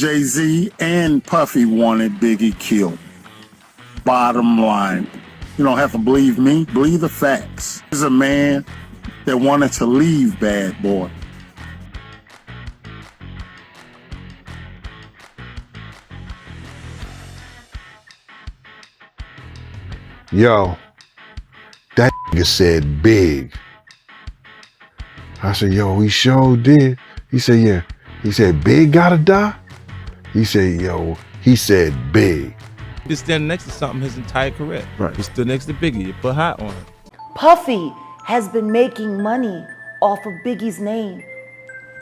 Jay Z and Puffy wanted Biggie killed. Bottom line, you don't have to believe me, believe the facts. This is a man that wanted to leave Bad Boy. Yo, that nigga said big. I said, yo, he sure did. He said, yeah. He said, Big gotta die? He said, yo, he said big. He stand next to something his entire career. Right. He stood next to Biggie. You put hot on him. Puffy has been making money off of Biggie's name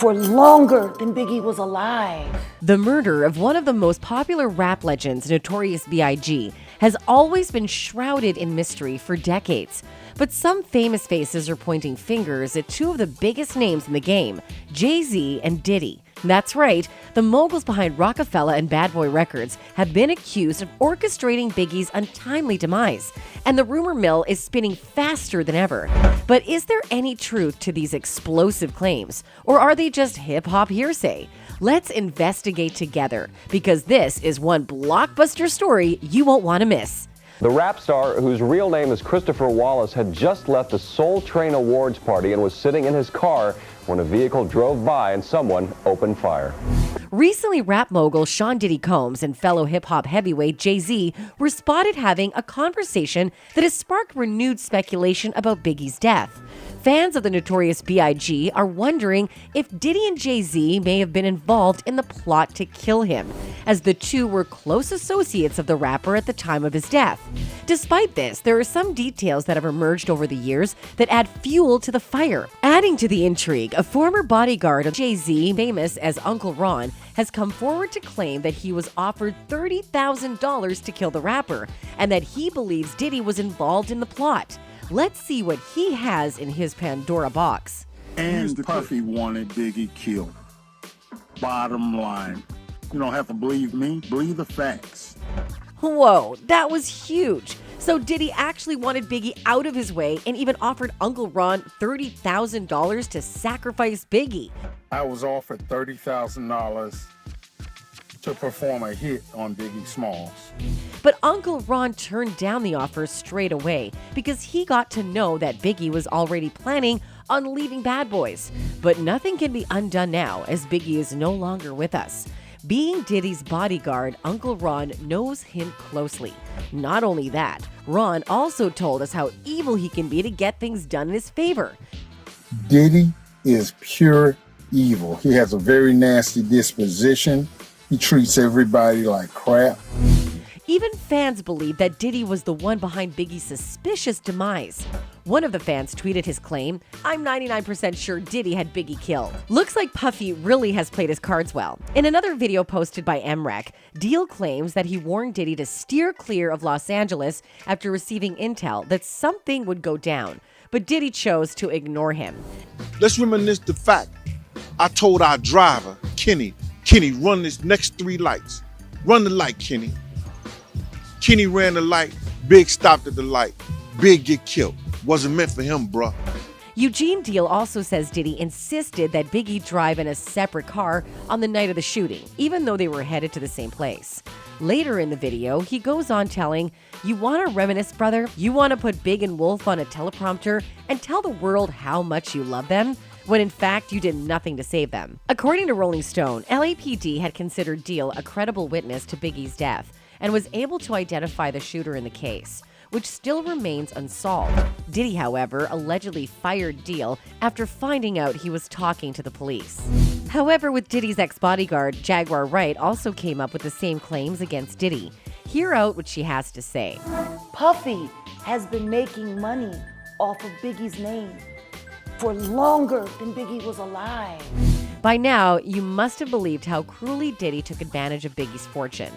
for longer than Biggie was alive. The murder of one of the most popular rap legends, Notorious B.I.G, has always been shrouded in mystery for decades. But some famous faces are pointing fingers at two of the biggest names in the game, Jay Z and Diddy. That's right, the moguls behind Rockefeller and Bad Boy Records have been accused of orchestrating Biggie's untimely demise, and the rumor mill is spinning faster than ever. But is there any truth to these explosive claims, or are they just hip-hop hearsay? Let's investigate together, because this is one blockbuster story you won't want to miss. The rap star, whose real name is Christopher Wallace, had just left the Soul Train Awards party and was sitting in his car when a vehicle drove by and someone opened fire. Recently, rap mogul Sean Diddy Combs and fellow hip-hop heavyweight Jay Z were spotted having a conversation that has sparked renewed speculation about Biggie's death. Fans of the Notorious B.I.G. are wondering if Diddy and Jay Z may have been involved in the plot to kill him, as the two were close associates of the rapper at the time of his death. Despite this, there are some details that have emerged over the years that add fuel to the fire. Adding to the intrigue, a former bodyguard of Jay Z, famous as Uncle Ron, has come forward to claim that he was offered $30,000 to kill the rapper, and that he believes Diddy was involved in the plot. Let's see what he has in his Pandora box. And Puffy wanted Biggie killed. Bottom line, you don't have to believe me, believe the facts. Whoa, that was huge. So Diddy actually wanted Biggie out of his way and even offered Uncle Ron $30,000 to sacrifice Biggie. I was offered $30,000 to perform a hit on Biggie Smalls. But Uncle Ron turned down the offer straight away because he got to know that Biggie was already planning on leaving Bad Boys. But nothing can be undone now, as Biggie is no longer with us. Being Diddy's bodyguard, Uncle Ron knows him closely. Not only that, Ron also told us how evil he can be to get things done in his favor. Diddy is pure evil. He has a very nasty disposition. He treats everybody like crap. Even fans believe that Diddy was the one behind Biggie's suspicious demise. One of the fans tweeted his claim, "I'm 99% sure Diddy had Biggie killed." Looks like Puffy really has played his cards well. In another video posted by MREC, Deal claims that he warned Diddy to steer clear of Los Angeles after receiving intel that something would go down. But Diddy chose to ignore him. Let's reminisce the fact. I told our driver, Kenny, run this next 3 lights. Run the light, Kenny. Kenny ran the light, Big stopped at the light. Big get killed. Wasn't meant for him, bruh. Eugene Deal also says Diddy insisted that Biggie drive in a separate car on the night of the shooting, even though they were headed to the same place. Later in the video, he goes on telling, "You want to reminisce, brother? You want to put Big and Wolf on a teleprompter and tell the world how much you love them? When in fact you did nothing to save them." According to Rolling Stone, LAPD had considered Deal a credible witness to Biggie's death and was able to identify the shooter in the case, which still remains unsolved. Diddy, however, allegedly fired Deal after finding out he was talking to the police. However, with Diddy's ex-bodyguard, Jaguar Wright also came up with the same claims against Diddy. Hear out what she has to say. Puffy has been making money off of Biggie's name for longer than Biggie was alive. By now, you must have believed how cruelly Diddy took advantage of Biggie's fortune.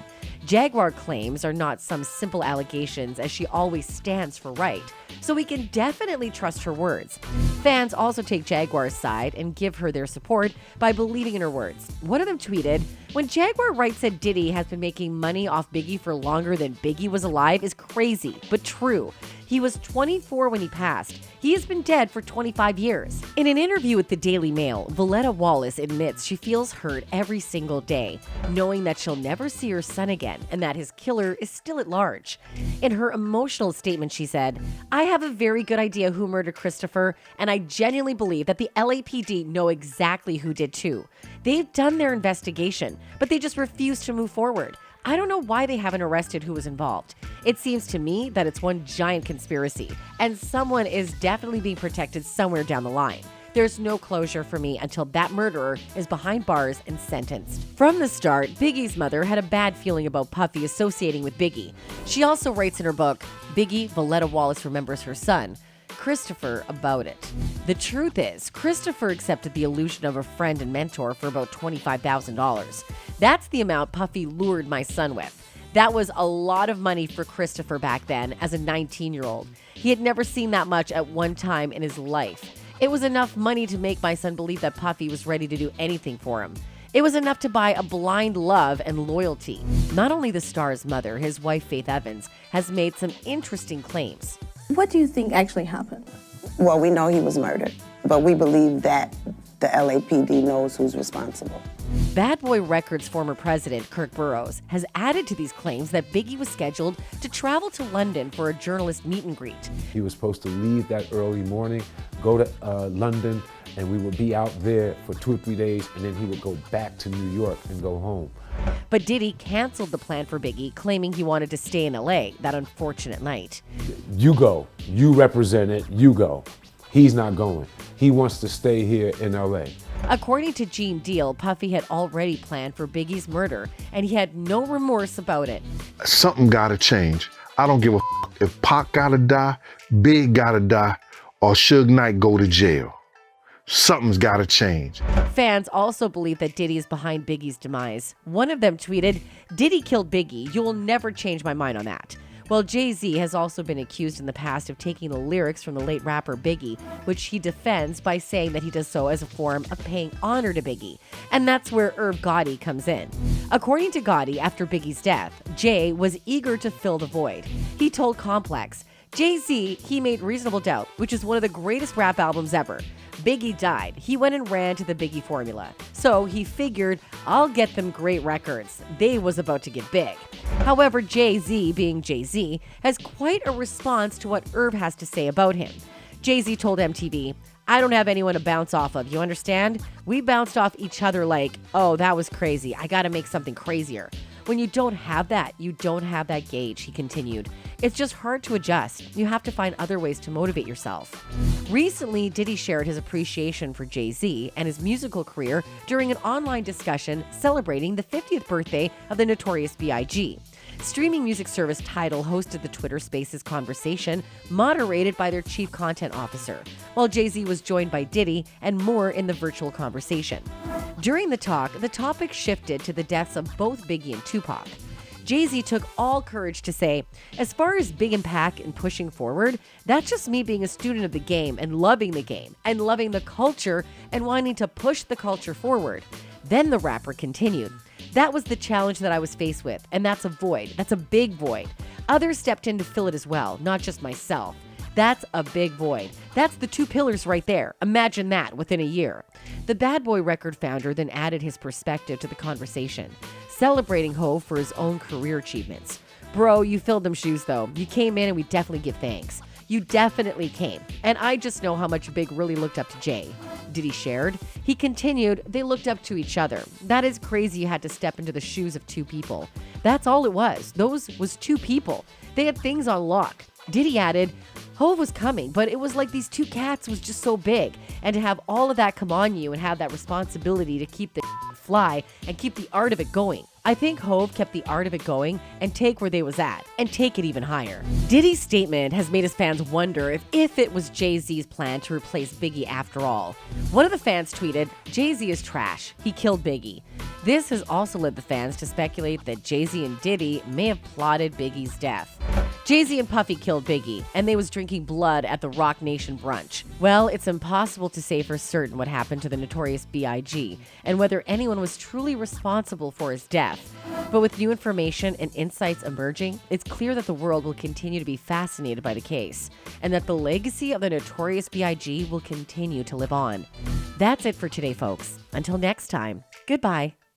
Jaguar claims are not some simple allegations, as she always stands for right, so we can definitely trust her words. Fans also take Jaguar's side and give her their support by believing in her words. One of them tweeted, "When Jaguar Wright said Diddy has been making money off Biggie for longer than Biggie was alive is crazy, but true. He was 24 when he passed. He has been dead for 25 years. In an interview with the Daily Mail, Voletta Wallace admits she feels hurt every single day, knowing that she'll never see her son again and that his killer is still at large. In her emotional statement, she said, "I have a very good idea who murdered Christopher, and I genuinely believe that the LAPD know exactly who did too. They've done their investigation, but they just refuse to move forward. I don't know why they haven't arrested who was involved. It seems to me that it's one giant conspiracy, and someone is definitely being protected somewhere down the line. There's no closure for me until that murderer is behind bars and sentenced." From the start, Biggie's mother had a bad feeling about Puffy associating with Biggie. She also writes in her book, Biggie, Voletta Wallace Remembers Her Son, Christopher, about it. The truth is, Christopher accepted the illusion of a friend and mentor for about $25,000. That's the amount Puffy lured my son with. That was a lot of money for Christopher back then as a 19-year-old. He had never seen that much at one time in his life. It was enough money to make my son believe that Puffy was ready to do anything for him. It was enough to buy a blind love and loyalty. Not only the star's mother, his wife Faith Evans, has made some interesting claims. What do you think actually happened? Well, we know he was murdered, but we believe that the LAPD knows who's responsible. Bad Boy Records former president Kirk Burroughs has added to these claims that Biggie was scheduled to travel to London for a journalist meet and greet. He was supposed to leave that early morning, go to London, and we would be out there for 2 or 3 days, and then he would go back to New York and go home. But Diddy canceled the plan for Biggie, claiming he wanted to stay in LA that unfortunate night. You go. You represent it. You go. He's not going. He wants to stay here in LA. According to Gene Deal, Puffy had already planned for Biggie's murder, and he had no remorse about it. Something gotta change. I don't give a if Pac gotta die, Big gotta die, or Suge Knight go to jail. Something's gotta change. Fans also believe that Diddy is behind Biggie's demise. One of them tweeted, "Diddy killed Biggie. You will never change my mind on that." Well, Jay Z has also been accused in the past of taking the lyrics from the late rapper Biggie, which he defends by saying that he does so as a form of paying honor to Biggie. And that's where Irv Gotti comes in. According to Gotti, after Biggie's death, Jay was eager to fill the void. He told Complex, Jay Z, he made Reasonable Doubt, which is one of the greatest rap albums ever. Biggie died. He went and ran to the Biggie formula. So he figured, I'll get them great records. They was about to get big. However, Jay Z, being Jay Z, has quite a response to what Irv has to say about him. Jay Z told MTV, "I don't have anyone to bounce off of, you understand? We bounced off each other like, oh, that was crazy. I gotta make something crazier." When you don't have that, you don't have that gauge, he continued. It's just hard to adjust. You have to find other ways to motivate yourself. Recently, Diddy shared his appreciation for Jay Z and his musical career during an online discussion celebrating the 50th birthday of the Notorious B.I.G. Streaming music service Tidal hosted the Twitter Spaces conversation, moderated by their chief content officer, while Jay Z was joined by Diddy and more in the virtual conversation. During the talk, the topic shifted to the deaths of both Biggie and Tupac. Jay Z took all courage to say, as far as Big and Pac and pushing forward, that's just me being a student of the game and loving the culture and wanting to push the culture forward. Then the rapper continued, that was the challenge that I was faced with, and that's a void. That's a big void. Others stepped in to fill it as well, not just myself. That's a big void. That's the two pillars right there. Imagine that within a year. The Bad Boy record founder then added his perspective to the conversation, celebrating Hov for his own career achievements. Bro, you filled them shoes though. You came in and we definitely give thanks. You definitely came. And I just know how much Big really looked up to Jay. Diddy shared. He continued, they looked up to each other. That is crazy you had to step into the shoes of two people. That's all it was. Those was two people. They had things on lock. Diddy added, Hov was coming, but it was like these two cats was just so big. And to have all of that come on you and have that responsibility to keep the fly and keep the art of it going. I think Hov kept the art of it going and take where they was at and take it even higher. Diddy's statement has made his fans wonder if it was Jay-Z's plan to replace Biggie after all. One of the fans tweeted, Jay-Z is trash. He killed Biggie. This has also led the fans to speculate that Jay Z and Diddy may have plotted Biggie's death. Jay Z and Puffy killed Biggie, and they was drinking blood at the Rock Nation brunch. Well, it's impossible to say for certain what happened to the Notorious B.I.G. and whether anyone was truly responsible for his death. But with new information and insights emerging, it's clear that the world will continue to be fascinated by the case, and that the legacy of the Notorious B.I.G. will continue to live on. That's it for today, folks. Until next time, goodbye.